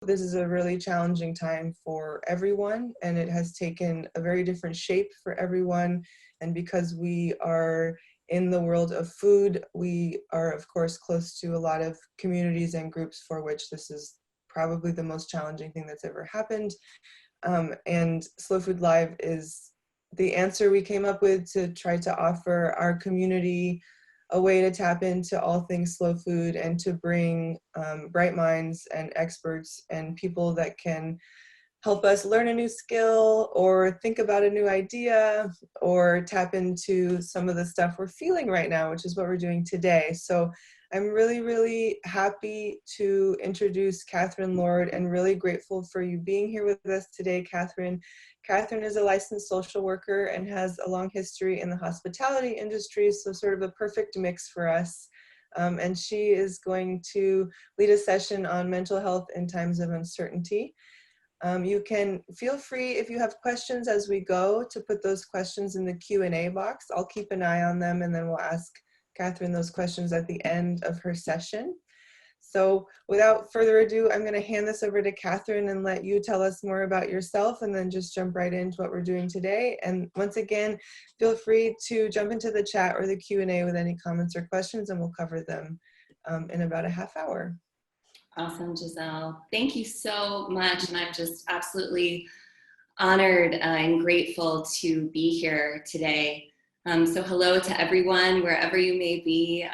This is a really challenging time for everyone, and it has taken a very different shape for everyone. And because we are in the world of food, we are, of course, close to a lot of communities and groups for which this is probably the most challenging thing that's ever happened. And Slow Food Live is the answer we came up with to try to offer our community a way to tap into all things slow food and to bring bright minds and experts and people that can help us learn a new skill or think about a new idea or tap into some of the stuff we're feeling right now, which is what we're doing today. So I'm really, really happy to introduce Katherine Lord and really grateful for you being here with us today, Katherine. Katherine is a licensed social worker and has a long history in the hospitality industry, so sort of a perfect mix for us. And she is going to lead a session on mental health in times of uncertainty. You can feel free, if you have questions as we go, to put those questions in the Q&A box. I'll keep an eye on them, and then we'll ask Katherine those questions at the end of her session. So without further ado, I'm going to hand this over to Katherine and let you tell us more about yourself, and then just jump right into what we're doing today. And once again, feel free to jump into the chat or the Q&A with any comments or questions, and we'll cover them in about a half hour. Awesome, Giselle. Thank you so much. And I'm just absolutely honored and grateful to be here today. So hello to everyone, wherever you may be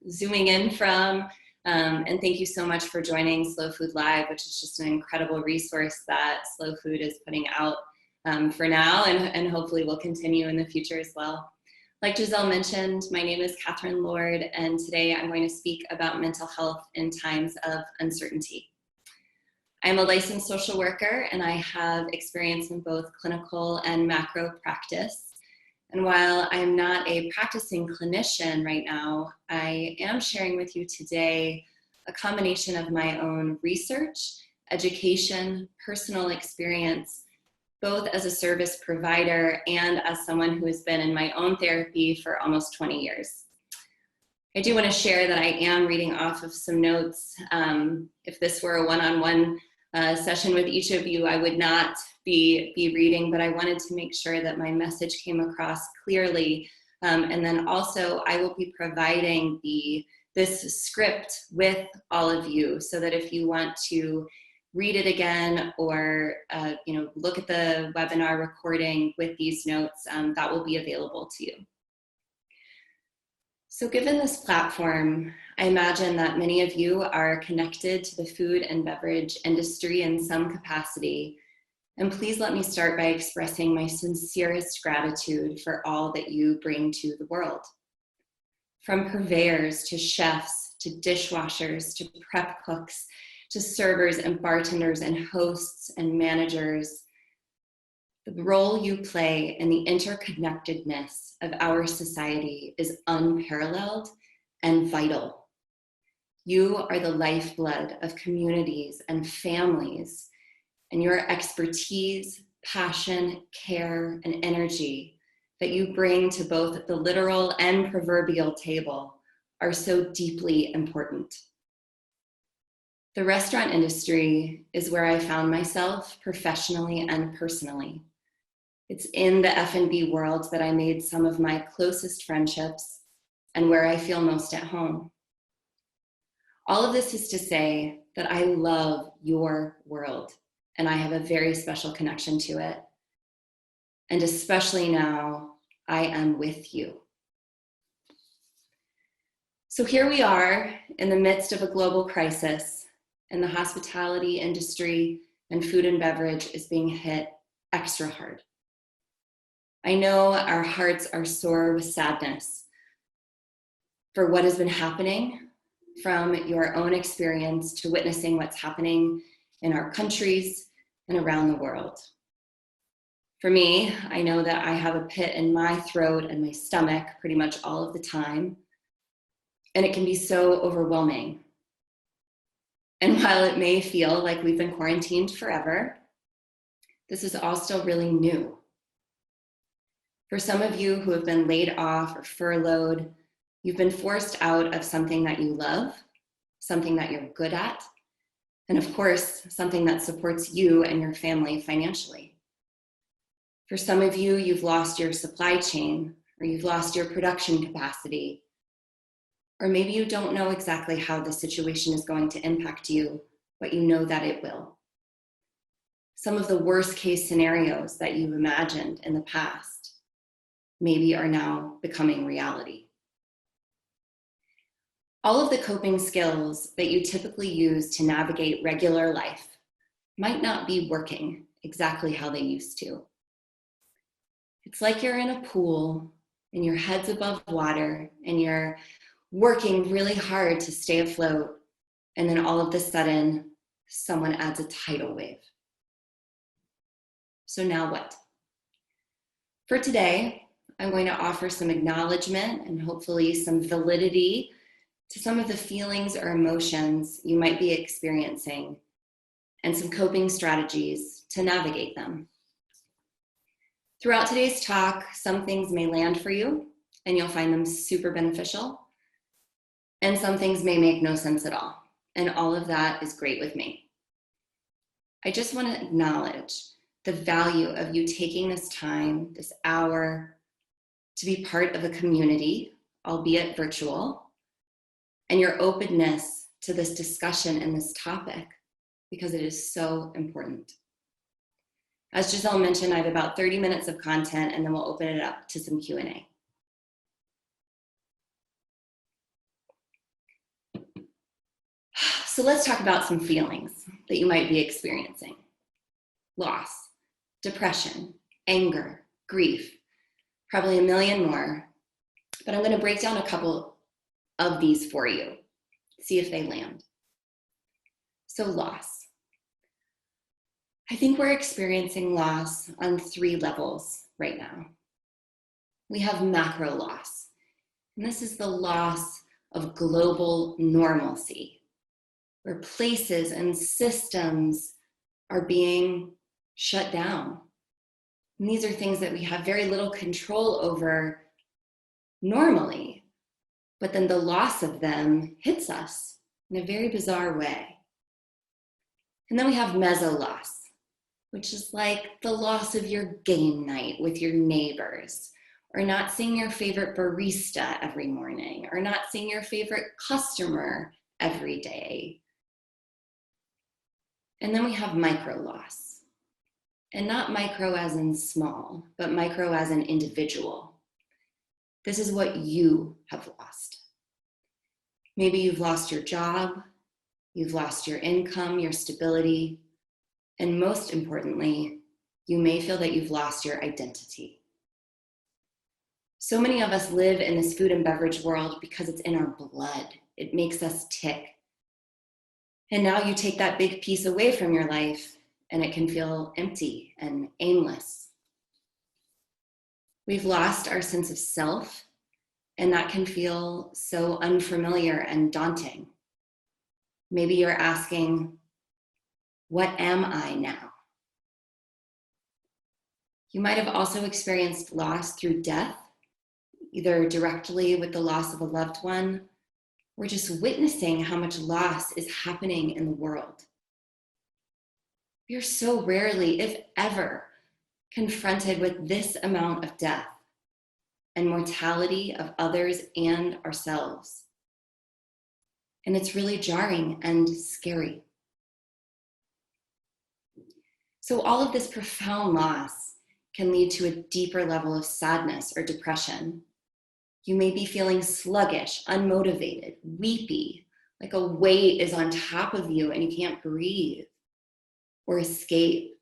zooming in from. And thank you so much for joining Slow Food Live, which is just an incredible resource that Slow Food is putting out for now, and hopefully will continue in the future as well. Like Giselle mentioned, my name is Katherine Lord, and today I'm going to speak about mental health in times of uncertainty. I'm a licensed social worker, and I have experience in both clinical and macro practice. And while I'm not a practicing clinician right now, I am sharing with you today a combination of my own research, education, personal experience, both as a service provider and as someone who has been in my own therapy for almost 20 years. I do want to share that I am reading off of some notes. If this were a one-on-one session with each of you, I would not be reading, but I wanted to make sure that my message came across clearly. And then also I will be providing this script with all of you, so that if you want to read it again or look at the webinar recording with these notes, that will be available to you. So given this platform, I imagine that many of you are connected to the food and beverage industry in some capacity. And please let me start by expressing my sincerest gratitude for all that you bring to the world. From purveyors to chefs, to dishwashers, to prep cooks, to servers and bartenders and hosts and managers, the role you play in the interconnectedness of our society is unparalleled and vital. You are the lifeblood of communities and families, and your expertise, passion, care, and energy that you bring to both the literal and proverbial table are so deeply important. The restaurant industry is where I found myself professionally and personally. It's in the F&B world that I made some of my closest friendships and where I feel most at home. All of this is to say that I love your world, and I have a very special connection to it. And especially now, I am with you. So here we are in the midst of a global crisis, and the hospitality industry and food and beverage is being hit extra hard. I know our hearts are sore with sadness for what has been happening, from your own experience to witnessing what's happening in our countries and around the world. For me, I know that I have a pit in my throat and my stomach pretty much all of the time, and it can be so overwhelming. And while it may feel like we've been quarantined forever, this is all still really new. For some of you who have been laid off or furloughed, you've been forced out of something that you love, something that you're good at, And of course, something that supports you and your family financially. For some of you, you've lost your supply chain, or you've lost your production capacity, or maybe you don't know exactly how the situation is going to impact you, but you know that it will. Some of the worst case scenarios that you imagined in the past maybe are now becoming reality. All of the coping skills that you typically use to navigate regular life might not be working exactly how they used to. It's like you're in a pool and your head's above water and you're working really hard to stay afloat, and then all of a sudden, someone adds a tidal wave. So now what? For today, I'm going to offer some acknowledgement and hopefully some validity to some of the feelings or emotions you might be experiencing, and some coping strategies to navigate them. Throughout today's talk, some things may land for you and you'll find them super beneficial, and some things may make no sense at all, and all of that is great with me. I just want to acknowledge the value of you taking this time, this hour, to be part of a community, albeit virtual, and your openness to this discussion and this topic, because it is so important. As Giselle mentioned, I have about 30 minutes of content, and then we'll open it up to some Q&A. So let's talk about some feelings that you might be experiencing. Loss, depression, anger, grief, probably a million more, but I'm going to break down a couple of these for you, see if they land. So loss. I think we're experiencing loss on 3 levels right now. We have macro loss, and this is the loss of global normalcy, where places and systems are being shut down. And these are things that we have very little control over normally, but then the loss of them hits us in a very bizarre way. And then we have meso loss, which is like the loss of your game night with your neighbors, or not seeing your favorite barista every morning, or not seeing your favorite customer every day. And then we have micro loss, and not micro as in small, but micro as an individual. This is what you have lost. Maybe you've lost your job, you've lost your income, your stability, and most importantly, you may feel that you've lost your identity. So many of us live in this food and beverage world because it's in our blood. It makes us tick. And now you take that big piece away from your life and it can feel empty and aimless. We've lost our sense of self, and that can feel so unfamiliar and daunting. Maybe you're asking, what am I now? You might have also experienced loss through death, either directly with the loss of a loved one, or just witnessing how much loss is happening in the world. We are so rarely, if ever, confronted with this amount of death and mortality of others and ourselves. And it's really jarring and scary. So all of this profound loss can lead to a deeper level of sadness or depression. You may be feeling sluggish, unmotivated, weepy, like a weight is on top of you and you can't breathe or escape.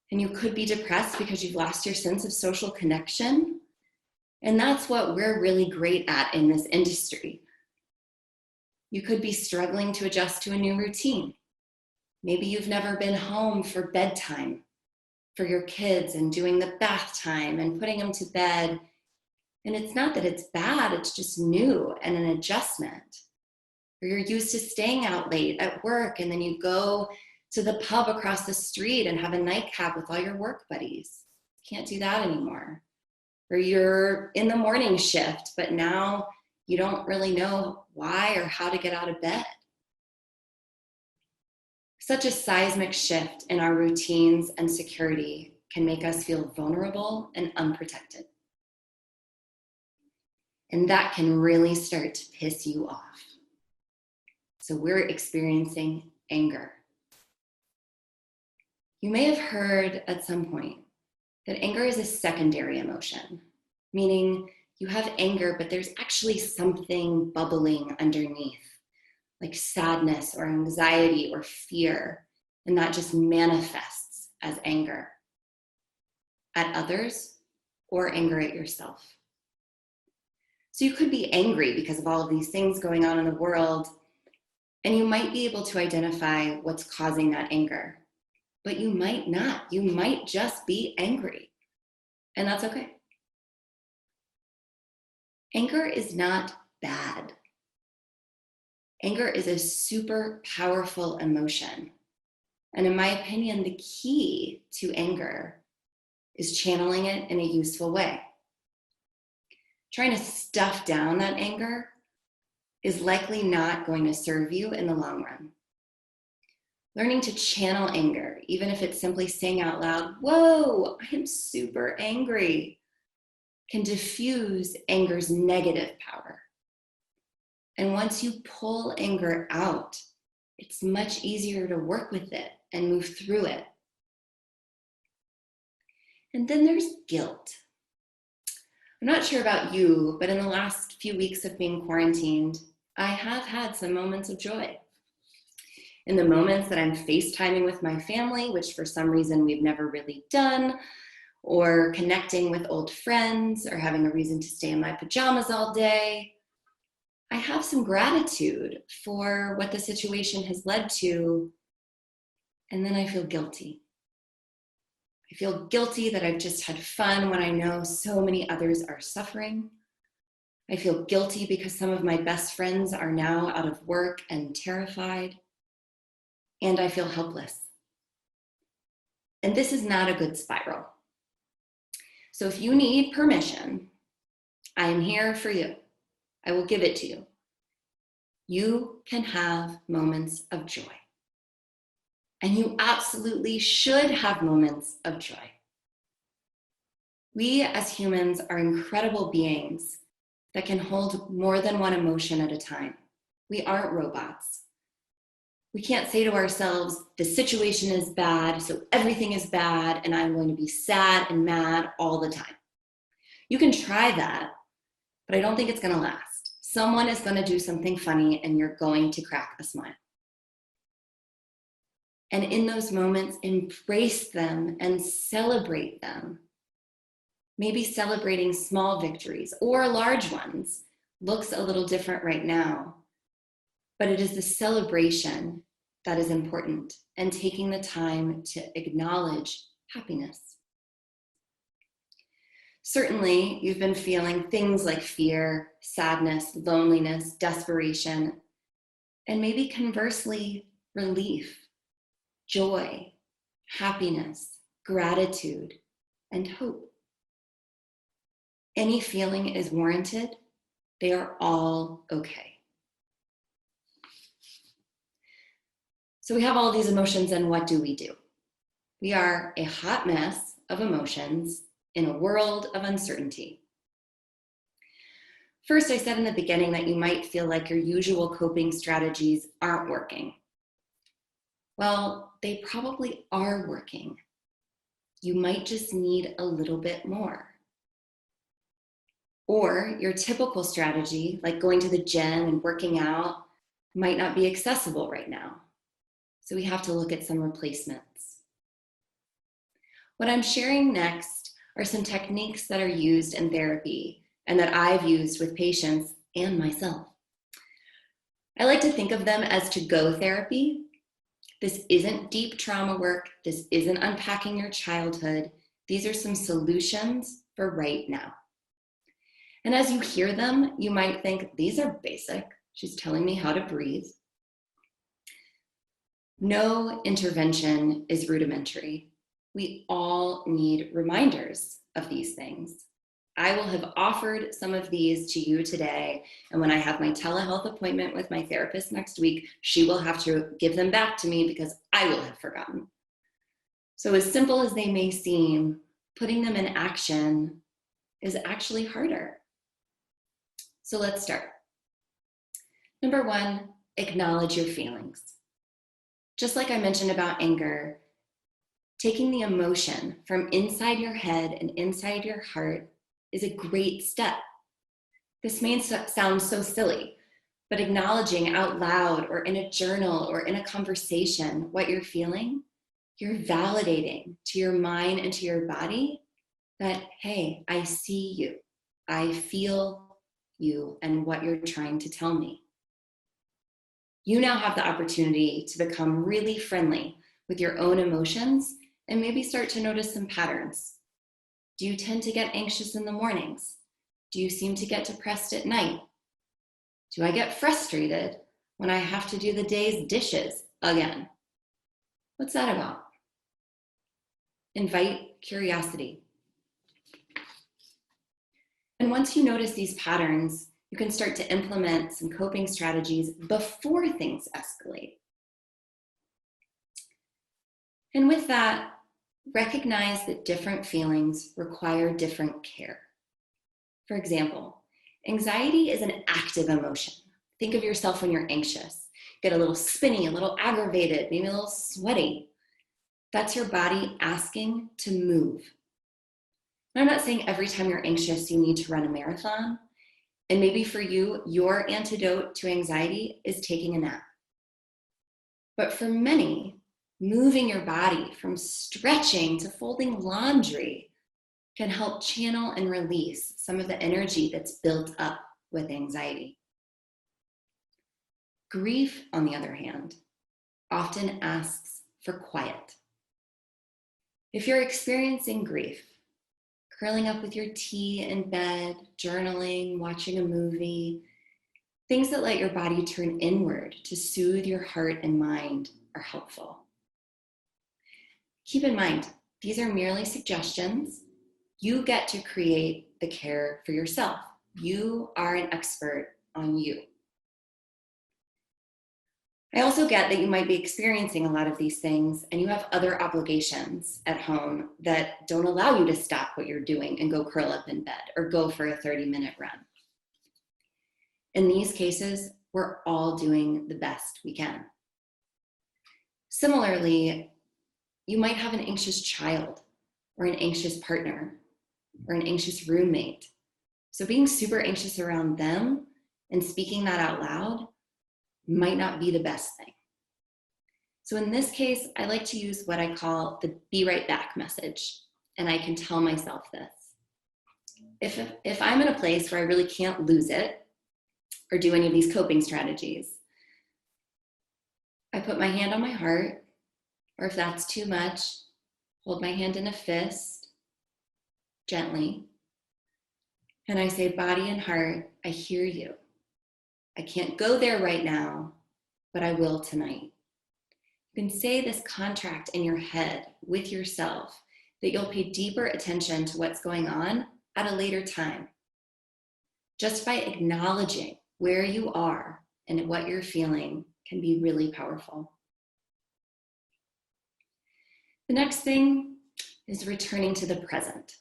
And you could be depressed because you've lost your sense of social connection. And that's what we're really great at in this industry. You could be struggling to adjust to a new routine. Maybe you've never been home for bedtime for your kids and doing the bath time and putting them to bed. And it's not that it's bad, it's just new and an adjustment. Or you're used to staying out late at work and then you go to the pub across the street and have a nightcap with all your work buddies. Can't do that anymore. Or you're in the morning shift, but now you don't really know why or how to get out of bed. Such a seismic shift in our routines and security can make us feel vulnerable and unprotected. And that can really start to piss you off. So we're experiencing anger. You may have heard at some point that anger is a secondary emotion, meaning you have anger, but there's actually something bubbling underneath, like sadness or anxiety or fear, and that just manifests as anger at others or anger at yourself. So you could be angry because of all of these things going on in the world, and you might be able to identify what's causing that anger, but you might not. You might just be angry, and that's okay. Anger is not bad. Anger is a super powerful emotion. And in my opinion, the key to anger is channeling it in a useful way. Trying to stuff down that anger is likely not going to serve you in the long run. Learning to channel anger, even if it's simply saying out loud, "Whoa, I am super angry," can diffuse anger's negative power. And once you pull anger out, it's much easier to work with it and move through it. And then there's guilt. I'm not sure about you, but in the last few weeks of being quarantined, I have had some moments of joy. In the moments that I'm FaceTiming with my family, which for some reason we've never really done, or connecting with old friends, or having a reason to stay in my pajamas all day, I have some gratitude for what the situation has led to, and then I feel guilty. I feel guilty that I've just had fun when I know so many others are suffering. I feel guilty because some of my best friends are now out of work and terrified. And I feel helpless. And this is not a good spiral. So if you need permission, I am here for you. I will give it to you. You can have moments of joy. And you absolutely should have moments of joy. We as humans are incredible beings that can hold more than one emotion at a time. We aren't robots. We can't say to ourselves, the situation is bad, so everything is bad, and I'm going to be sad and mad all the time. You can try that, but I don't think it's going to last. Someone is going to do something funny, and you're going to crack a smile. And in those moments, embrace them and celebrate them. Maybe celebrating small victories or large ones looks a little different right now, but it is the celebration that is important, and taking the time to acknowledge happiness. Certainly, you've been feeling things like fear, sadness, loneliness, desperation, and maybe conversely, relief, joy, happiness, gratitude, and hope. Any feeling is warranted. They are all okay. So we have all these emotions, and what do? We are a hot mess of emotions in a world of uncertainty. First, I said in the beginning that you might feel like your usual coping strategies aren't working. Well, they probably are working. You might just need a little bit more. Or your typical strategy, like going to the gym and working out, might not be accessible right now. So we have to look at some replacements. What I'm sharing next are some techniques that are used in therapy and that I've used with patients and myself. I like to think of them as to-go therapy. This isn't deep trauma work. This isn't unpacking your childhood. These are some solutions for right now. And as you hear them, you might think, these are basic. She's telling me how to breathe. No intervention is rudimentary. We all need reminders of these things. I will have offered some of these to you today. And when I have my telehealth appointment with my therapist next week, she will have to give them back to me because I will have forgotten. So as simple as they may seem, putting them in action is actually harder. So let's start. Number one, acknowledge your feelings. Just like I mentioned about anger, taking the emotion from inside your head and inside your heart is a great step. This may sound so silly, but acknowledging out loud or in a journal or in a conversation what you're feeling, you're validating to your mind and to your body that, hey, I see you, I feel you and what you're trying to tell me. You now have the opportunity to become really friendly with your own emotions and maybe start to notice some patterns. Do you tend to get anxious in the mornings? Do you seem to get depressed at night? Do I get frustrated when I have to do the day's dishes again? What's that about? Invite curiosity. And once you notice these patterns, you can start to implement some coping strategies before things escalate. And with that, recognize that different feelings require different care. For example, anxiety is an active emotion. Think of yourself when you're anxious. Get a little spinny, a little aggravated, maybe a little sweaty. That's your body asking to move. And I'm not saying every time you're anxious, you need to run a marathon. And maybe for you, your antidote to anxiety is taking a nap. But for many, moving your body from stretching to folding laundry can help channel and release some of the energy that's built up with anxiety. Grief, on the other hand, often asks for quiet. If you're experiencing grief, curling up with your tea in bed, journaling, watching a movie, things that let your body turn inward to soothe your heart and mind are helpful. Keep in mind, these are merely suggestions. You get to create the care for yourself. You are an expert on you. I also get that you might be experiencing a lot of these things and you have other obligations at home that don't allow you to stop what you're doing and go curl up in bed or go for a 30-minute run. In these cases, we're all doing the best we can. Similarly, you might have an anxious child or an anxious partner or an anxious roommate. So being super anxious around them and speaking that out loud might not be the best thing. So in this case, I like to use what I call the be right back message. And I can tell myself this. If I'm in a place where I really can't lose it or do any of these coping strategies, I put my hand on my heart, or if that's too much, hold my hand in a fist, gently. And I say, body and heart, I hear you. I can't go there right now, but I will tonight. You can say this contract in your head with yourself that you'll pay deeper attention to what's going on at a later time. Just by acknowledging where you are and what you're feeling can be really powerful. The next thing is returning to the present.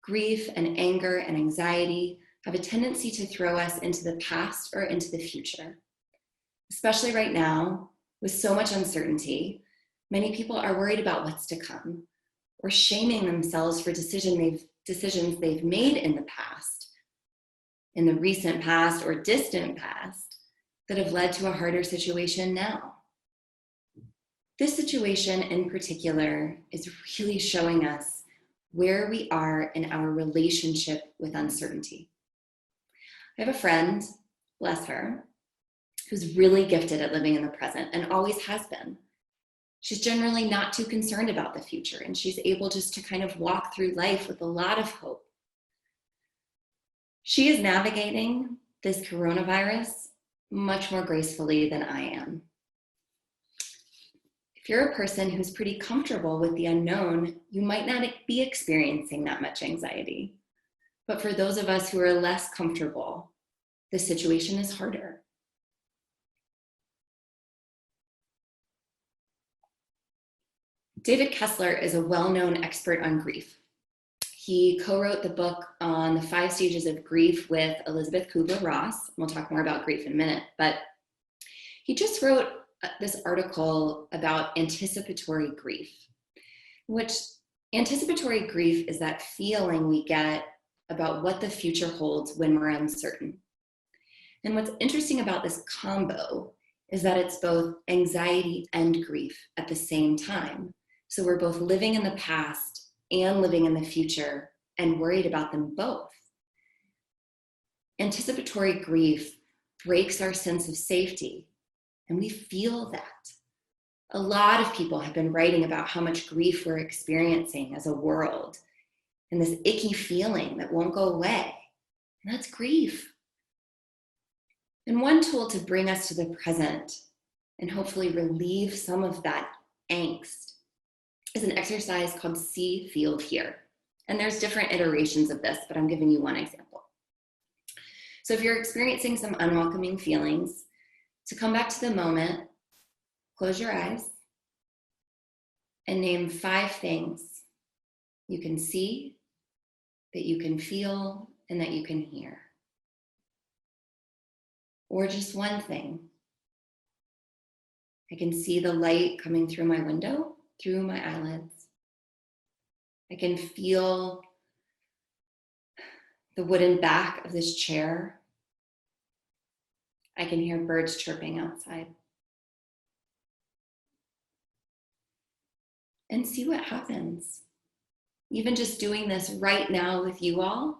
Grief and anger and anxiety have a tendency to throw us into the past or into the future. Especially right now, with so much uncertainty, many people are worried about what's to come or shaming themselves for decisions they've made in the past, in the recent past or distant past, that have led to a harder situation now. This situation in particular is really showing us where we are in our relationship with uncertainty. I have a friend, bless her, who's really gifted at living in the present and always has been. She's generally not too concerned about the future, and she's able just to kind of walk through life with a lot of hope. She is navigating this coronavirus much more gracefully than I am. If you're a person who's pretty comfortable with the unknown, you might not be experiencing that much anxiety. But for those of us who are less comfortable, the situation is harder. David Kessler is a well-known expert on grief. He co-wrote the book on the 5 stages of grief with Elizabeth Kubler-Ross. We'll talk more about grief in a minute, but he just wrote this article about anticipatory grief, which anticipatory grief is that feeling we get about what the future holds when we're uncertain. And what's interesting about this combo is that it's both anxiety and grief at the same time. So we're both living in the past and living in the future and worried about them both. Anticipatory grief breaks our sense of safety, and we feel that. A lot of people have been writing about how much grief we're experiencing as a world and this icky feeling that won't go away. And that's grief. And one tool to bring us to the present and hopefully relieve some of that angst is an exercise called See, Feel, Hear. And there's different iterations of this, but I'm giving you one example. So if you're experiencing some unwelcoming feelings, to come back to the moment, close your eyes and name 5 things you can see, that you can feel, and that you can hear. Or just one thing. I can see the light coming through my window, through my eyelids. I can feel the wooden back of this chair. I can hear birds chirping outside. And see what happens. Even just doing this right now with you all,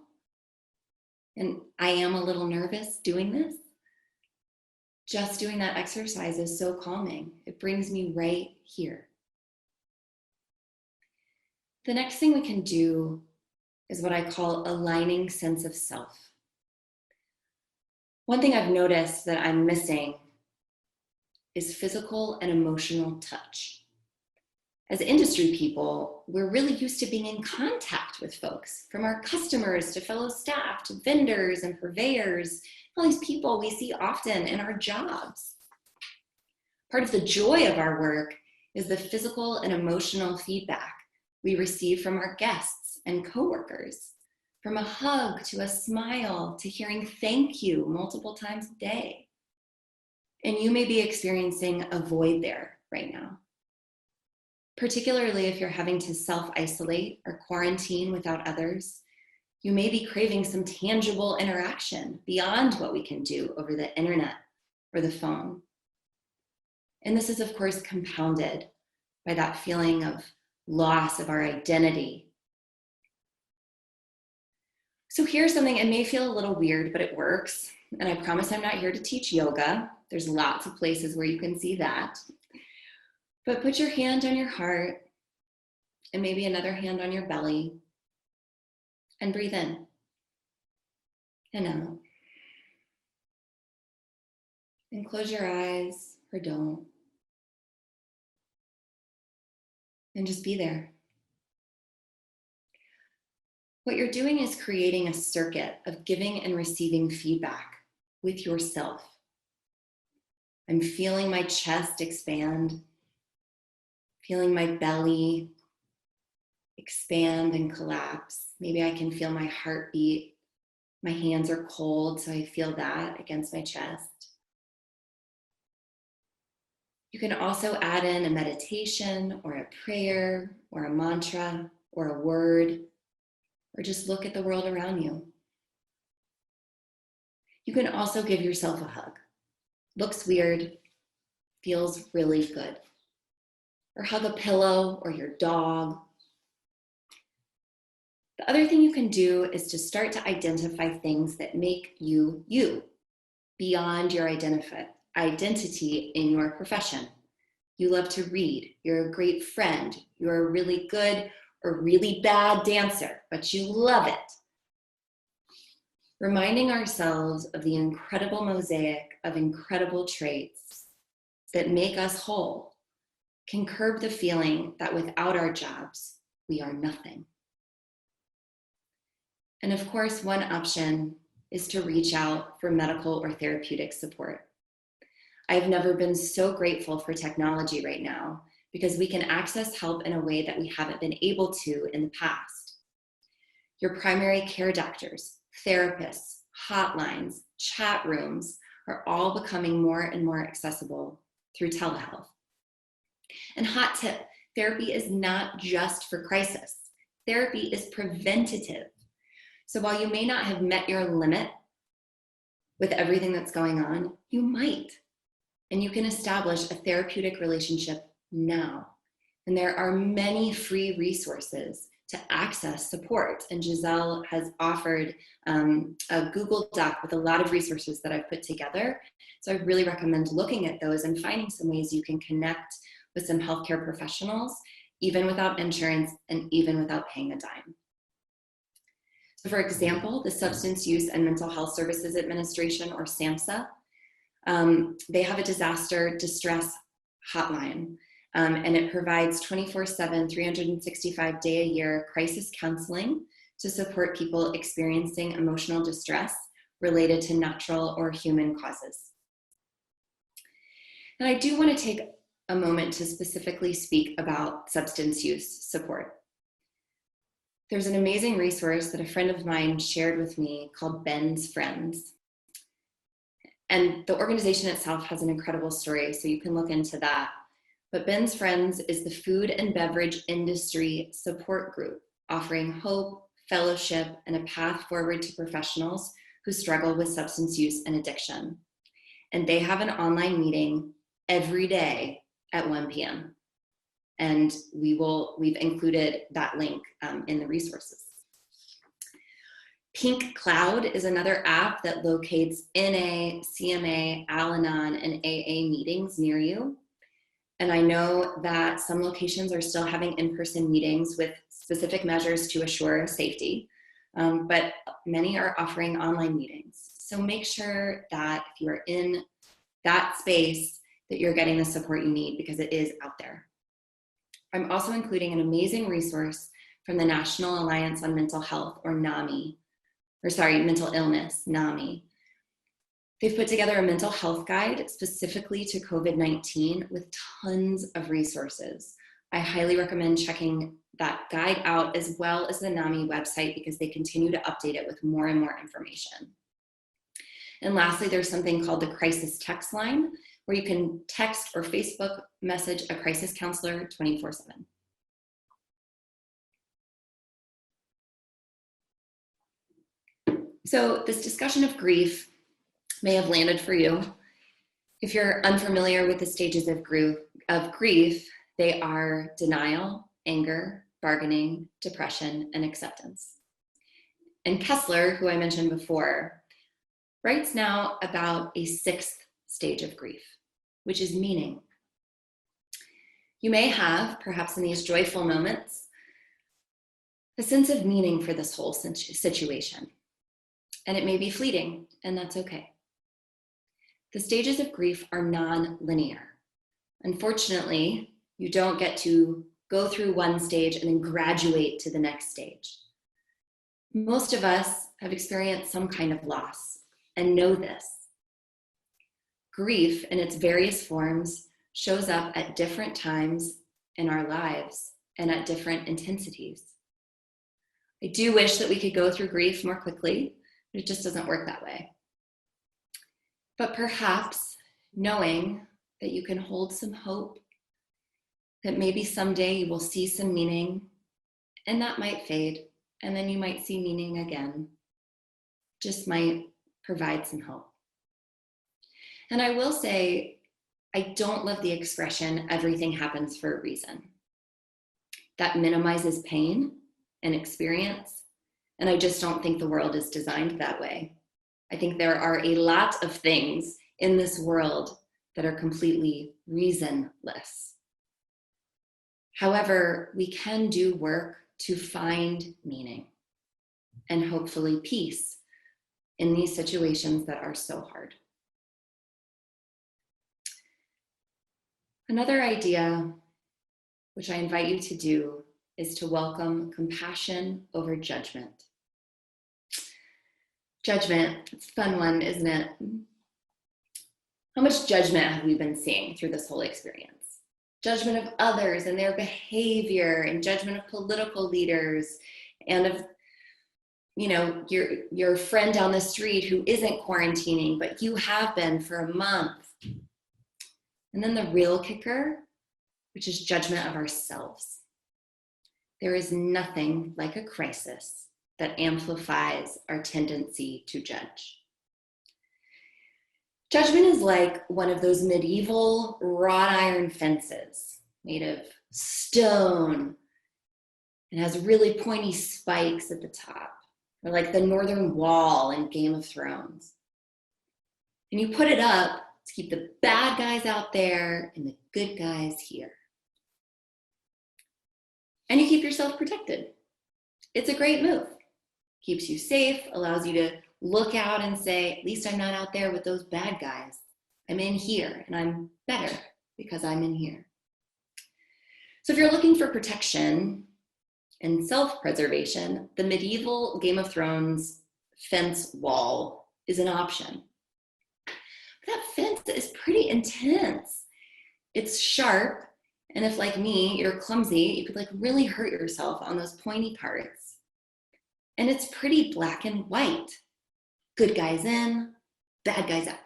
and I am a little nervous doing this, just doing that exercise is so calming. It brings me right here. The next thing we can do is what I call aligning sense of self. One thing I've noticed that I'm missing is physical and emotional touch. As industry people, we're really used to being in contact with folks, from our customers to fellow staff to vendors and purveyors, all these people we see often in our jobs. Part of the joy of our work is the physical and emotional feedback we receive from our guests and coworkers, from a hug to a smile to hearing thank you multiple times a day. And you may be experiencing a void there right now, particularly if you're having to self-isolate or quarantine without others. You may be craving some tangible interaction beyond what we can do over the internet or the phone. And this is, of course, compounded by that feeling of loss of our identity. So here's something, it may feel a little weird, but it works. And I promise I'm not here to teach yoga. There's lots of places where you can see that. But put your hand on your heart and maybe another hand on your belly and breathe in and out. And close your eyes or don't. And just be there. What you're doing is creating a circuit of giving and receiving feedback with yourself. I'm feeling my chest expand, feeling my belly expand and collapse. Maybe I can feel my heartbeat. My hands are cold, so I feel that against my chest. You can also add in a meditation or a prayer or a mantra or a word, or just look at the world around you. You can also give yourself a hug. Looks weird, feels really good. Or hug a pillow or your dog. The other thing you can do is to start to identify things that make you you, beyond your identity in your profession. You love to read, you're a great friend, you're a really good or really bad dancer, but you love it. Reminding ourselves of the incredible mosaic of incredible traits that make us whole can curb the feeling that without our jobs, we are nothing. And of course, one option is to reach out for medical or therapeutic support. I've never been so grateful for technology right now because we can access help in a way that we haven't been able to in the past. Your primary care doctors, therapists, hotlines, chat rooms are all becoming more and more accessible through telehealth. And hot tip, therapy is not just for crisis. Therapy is preventative. So while you may not have met your limit with everything that's going on, you might. And you can establish a therapeutic relationship now. And there are many free resources to access support. And Giselle has offered a Google Doc with a lot of resources that I've put together. So I really recommend looking at those and finding some ways you can connect with some healthcare professionals, even without insurance and even without paying a dime. So for example, the Substance Use and Mental Health Services Administration, or SAMHSA, they have a disaster distress hotline, and it provides 24/7, 365-day-a-year crisis counseling to support people experiencing emotional distress related to natural or human causes. And I do want to take a moment to specifically speak about substance use support. There's an amazing resource that a friend of mine shared with me called Ben's Friends. And the organization itself has an incredible story, so you can look into that. But Ben's Friends is the food and beverage industry support group, offering hope, fellowship, and a path forward to professionals who struggle with substance use and addiction. And they have an online meeting every day at 1 p.m. And we've included that link in the resources. Pink Cloud is another app that locates NA, CMA, Al-Anon, and AA meetings near you. And I know that some locations are still having in-person meetings with specific measures to assure safety, but many are offering online meetings. So make sure that if you are in that space, that you're getting the support you need, because it is out there. I'm also including an amazing resource from the National Alliance on Mental Health, or NAMI, Mental Illness, NAMI. They've put together a mental health guide specifically to COVID-19 with tons of resources. I highly recommend checking that guide out, as well as the NAMI website, because they continue to update it with more and more information. And lastly, there's something called the crisis text line, where you can text or Facebook message a crisis counselor 24/7. So this discussion of grief may have landed for you. If you're unfamiliar with the stages of grief, they are denial, anger, bargaining, depression, and acceptance. And Kessler, who I mentioned before, writes now about a 6th stage of grief, which is meaning. You may have, perhaps in these joyful moments, a sense of meaning for this whole situation. And it may be fleeting, and that's okay. The stages of grief are non-linear. Unfortunately, you don't get to go through one stage and then graduate to the next stage. Most of us have experienced some kind of loss and know this. Grief in its various forms shows up at different times in our lives and at different intensities. I do wish that we could go through grief more quickly, but it just doesn't work that way. But perhaps knowing that you can hold some hope, that maybe someday you will see some meaning, and that might fade, and then you might see meaning again, just might provide some hope. And I will say, I don't love the expression, everything happens for a reason. That minimizes pain and experience, and I just don't think the world is designed that way. I think there are a lot of things in this world that are completely reasonless. However, we can do work to find meaning and hopefully peace in these situations that are so hard. Another idea, which I invite you to do, is to welcome compassion over judgment. Judgment, it's a fun one, isn't it? How much judgment have we been seeing through this whole experience? Judgment of others and their behavior, and judgment of political leaders, and of, you know, your friend down the street who isn't quarantining, but you have been for a month. And then the real kicker, which is judgment of ourselves. There is nothing like a crisis that amplifies our tendency to judge. Judgment is like one of those medieval wrought iron fences made of stone and has really pointy spikes at the top, or like the Northern Wall in Game of Thrones. And you put it up to keep the bad guys out there and the good guys here. And you keep yourself protected. It's a great move. Keeps you safe, allows you to look out and say, at least I'm not out there with those bad guys. I'm in here, and I'm better because I'm in here. So if you're looking for protection and self-preservation, the medieval Game of Thrones fence wall is an option. That fence is pretty intense. It's sharp, and if, like me, you're clumsy, you could like really hurt yourself on those pointy parts. And it's pretty black and white. Good guys in, bad guys out.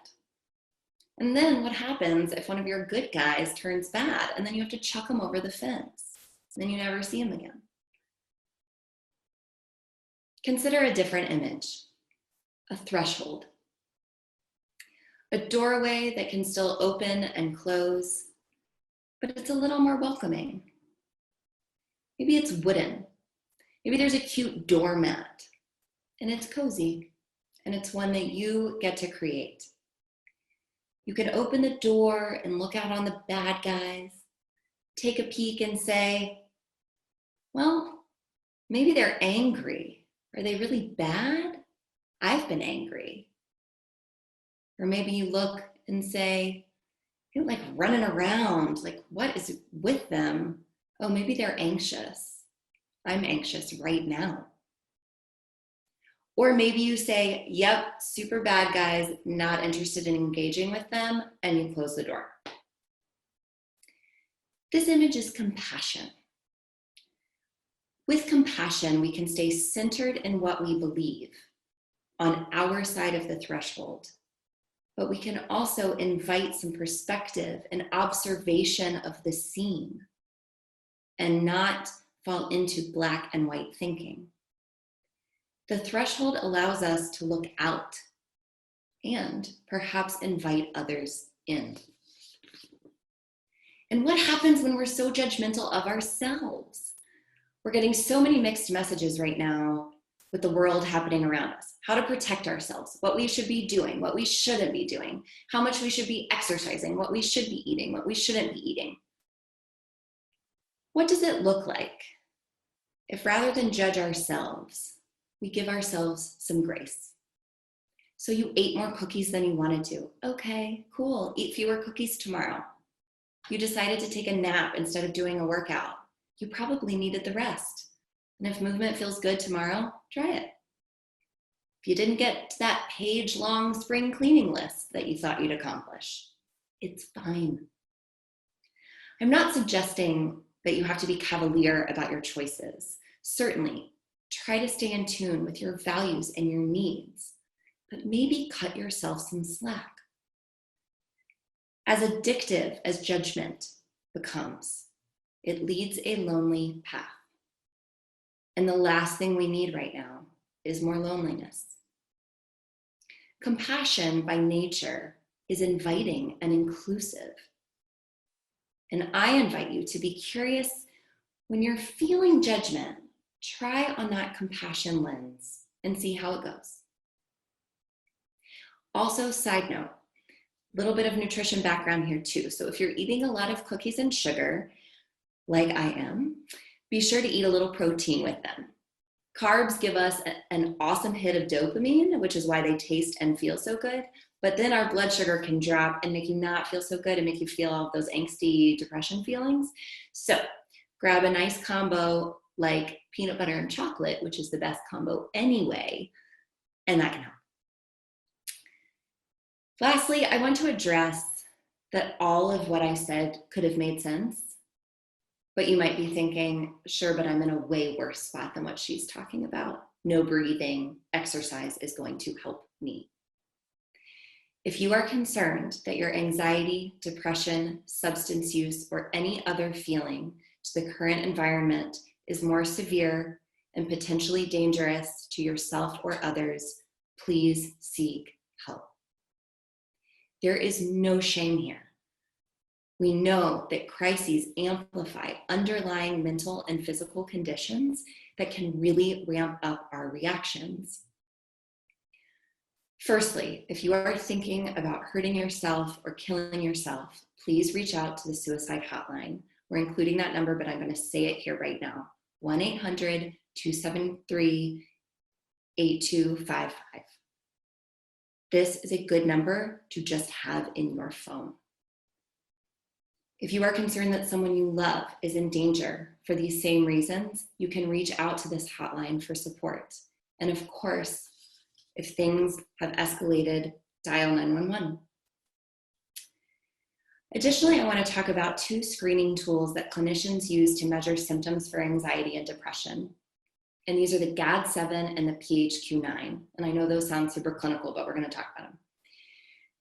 And then what happens if one of your good guys turns bad, and then you have to chuck him over the fence, and then you never see him again? Consider a different image, a threshold. A doorway that can still open and close, but it's a little more welcoming. Maybe it's wooden. Maybe there's a cute doormat, and it's cozy. And it's one that you get to create. You can open the door and look out on the bad guys, take a peek and say, well, maybe they're angry. Are they really bad? I've been angry. Or maybe you look and say, you're like running around, like what is with them? Oh, maybe they're anxious. I'm anxious right now. Or maybe you say, yep, super bad guys, not interested in engaging with them, and you close the door. This image is compassion. With compassion, we can stay centered in what we believe on our side of the threshold, but we can also invite some perspective and observation of the scene and not fall into black and white thinking. The threshold allows us to look out and perhaps invite others in. And what happens when we're so judgmental of ourselves? We're getting so many mixed messages right now with the world happening around us. How to protect ourselves, what we should be doing, what we shouldn't be doing, how much we should be exercising, what we should be eating, what we shouldn't be eating. What does it look like if rather than judge ourselves, we give ourselves some grace? So you ate more cookies than you wanted to. Okay, cool. Eat fewer cookies tomorrow. You decided to take a nap instead of doing a workout. You probably needed the rest. And if movement feels good tomorrow, try it. If you didn't get to that page-long spring cleaning list that you thought you'd accomplish, it's fine. I'm not suggesting that you have to be cavalier about your choices. Certainly, try to stay in tune with your values and your needs, but maybe cut yourself some slack. As addictive as judgment becomes, it leads a lonely path. And the last thing we need right now is more loneliness. Compassion by nature is inviting and inclusive. And I invite you to be curious when you're feeling judgment. Try on that compassion lens and see how it goes. Also, side note, a little bit of nutrition background here too. So if you're eating a lot of cookies and sugar, like I am, be sure to eat a little protein with them. Carbs give us an awesome hit of dopamine, which is why they taste and feel so good. But then our blood sugar can drop and make you not feel so good and make you feel all those angsty depression feelings. So grab a nice combo like peanut butter and chocolate, which is the best combo anyway, and that can help. Lastly, I want to address that all of what I said could have made sense, but you might be thinking, sure, but I'm in a way worse spot than what she's talking about. No breathing, exercise is going to help me. If you are concerned that your anxiety, depression, substance use, or any other feeling to the current environment is more severe and potentially dangerous to yourself or others, please seek help. There is no shame here. We know that crises amplify underlying mental and physical conditions that can really ramp up our reactions. Firstly, if you are thinking about hurting yourself or killing yourself, please reach out to the suicide hotline. We're including that number, but I'm going to say it here right now. 1-800-273-8255. This is a good number to just have in your phone. If you are concerned that someone you love is in danger for these same reasons, you can reach out to this hotline for support. And of course, if things have escalated, dial 911. Additionally, I want to talk about 2 screening tools that clinicians use to measure symptoms for anxiety and depression. And these are the GAD-7 and the PHQ-9. And I know those sound super clinical, but we're going to talk about them.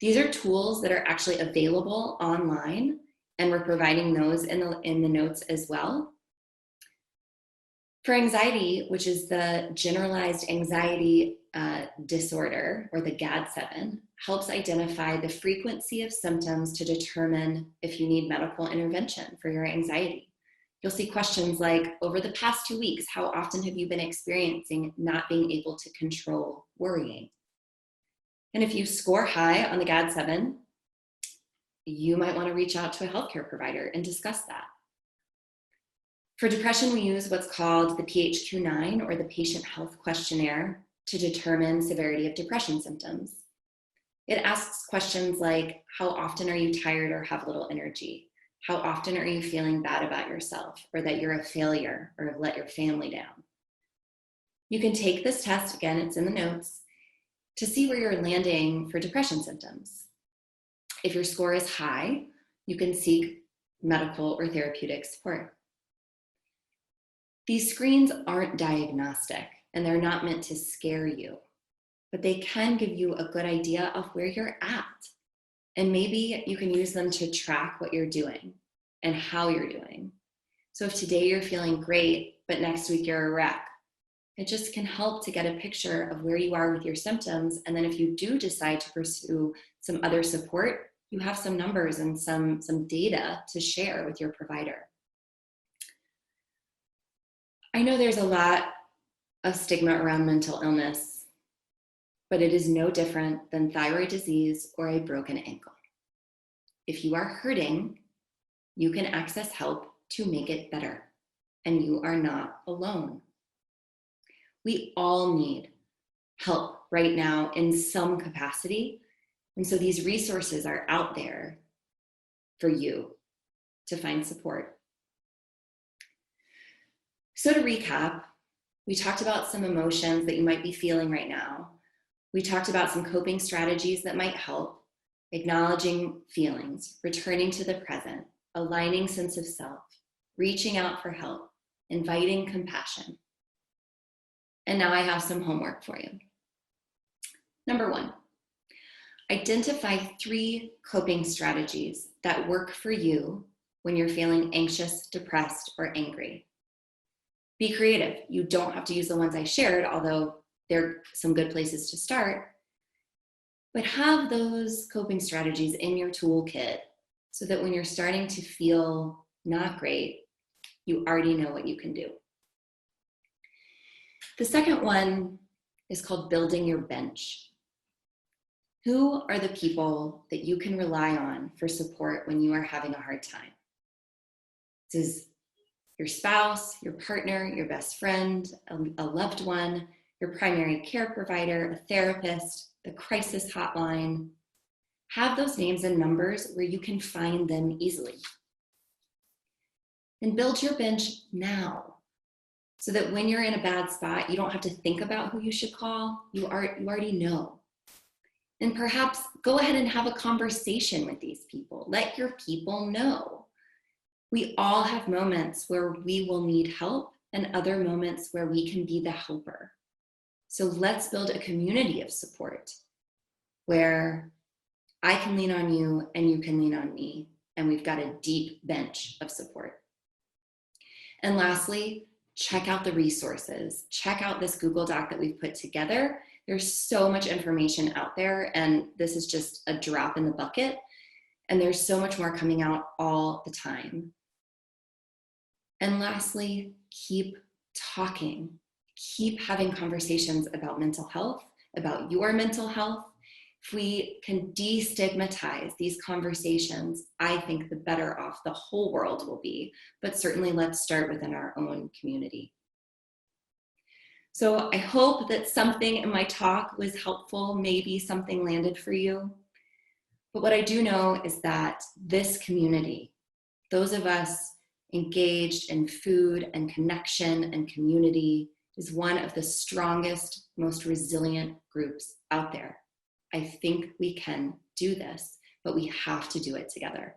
These are tools that are actually available online, and we're providing those in the notes as well. For anxiety, which is the generalized anxiety disorder, or the GAD-7, helps identify the frequency of symptoms to determine if you need medical intervention for your anxiety. You'll see questions like, over the past 2 weeks, how often have you been experiencing not being able to control worrying? And if you score high on the GAD-7, you might want to reach out to a healthcare provider and discuss that. For depression, we use what's called the PHQ-9, or the Patient Health Questionnaire, to determine severity of depression symptoms. It asks questions like, how often are you tired or have little energy? How often are you feeling bad about yourself, or that you're a failure, or have let your family down? You can take this test, again, it's in the notes, to see where you're landing for depression symptoms. If your score is high, you can seek medical or therapeutic support. These screens aren't diagnostic, and they're not meant to scare you, but they can give you a good idea of where you're at. And maybe you can use them to track what you're doing and how you're doing. So if today you're feeling great, but next week you're a wreck, it just can help to get a picture of where you are with your symptoms. And then if you do decide to pursue some other support, you have some numbers and some data to share with your provider. I know there's a lot of stigma around mental illness, but it is no different than thyroid disease or a broken ankle. If you are hurting, you can access help to make it better, and you are not alone. We all need help right now in some capacity, and so these resources are out there for you to find support. So to recap, we talked about some emotions that you might be feeling right now. We talked about some coping strategies that might help, acknowledging feelings, returning to the present, aligning sense of self, reaching out for help, inviting compassion. And now I have some homework for you. Number 1, identify 3 coping strategies that work for you when you're feeling anxious, depressed, or angry. Be creative. You don't have to use the ones I shared, although they're some good places to start. But have those coping strategies in your toolkit so that when you're starting to feel not great, you already know what you can do. The second one is called building your bench. Who are the people that you can rely on for support when you are having a hard time? This is your spouse, your partner, your best friend, a loved one, your primary care provider, a therapist, the crisis hotline. Have those names and numbers where you can find them easily. And build your bench now, so that when you're in a bad spot, you don't have to think about who you should call. You already know. And perhaps go ahead and have a conversation with these people. Let your people know. We all have moments where we will need help and other moments where we can be the helper. So let's build a community of support where I can lean on you and you can lean on me. And we've got a deep bench of support. And lastly, check out the resources. Check out this Google Doc that we've put together. There's so much information out there, and this is just a drop in the bucket. And there's so much more coming out all the time. And lastly, keep talking. Keep having conversations about mental health, about your mental health. If we can destigmatize these conversations, I think the better off the whole world will be. But certainly let's start within our own community. So I hope that something in my talk was helpful. Maybe something landed for you. But what I do know is that this community, those of us engaged in food and connection and community, is one of the strongest, most resilient groups out there. I think we can do this, but we have to do it together.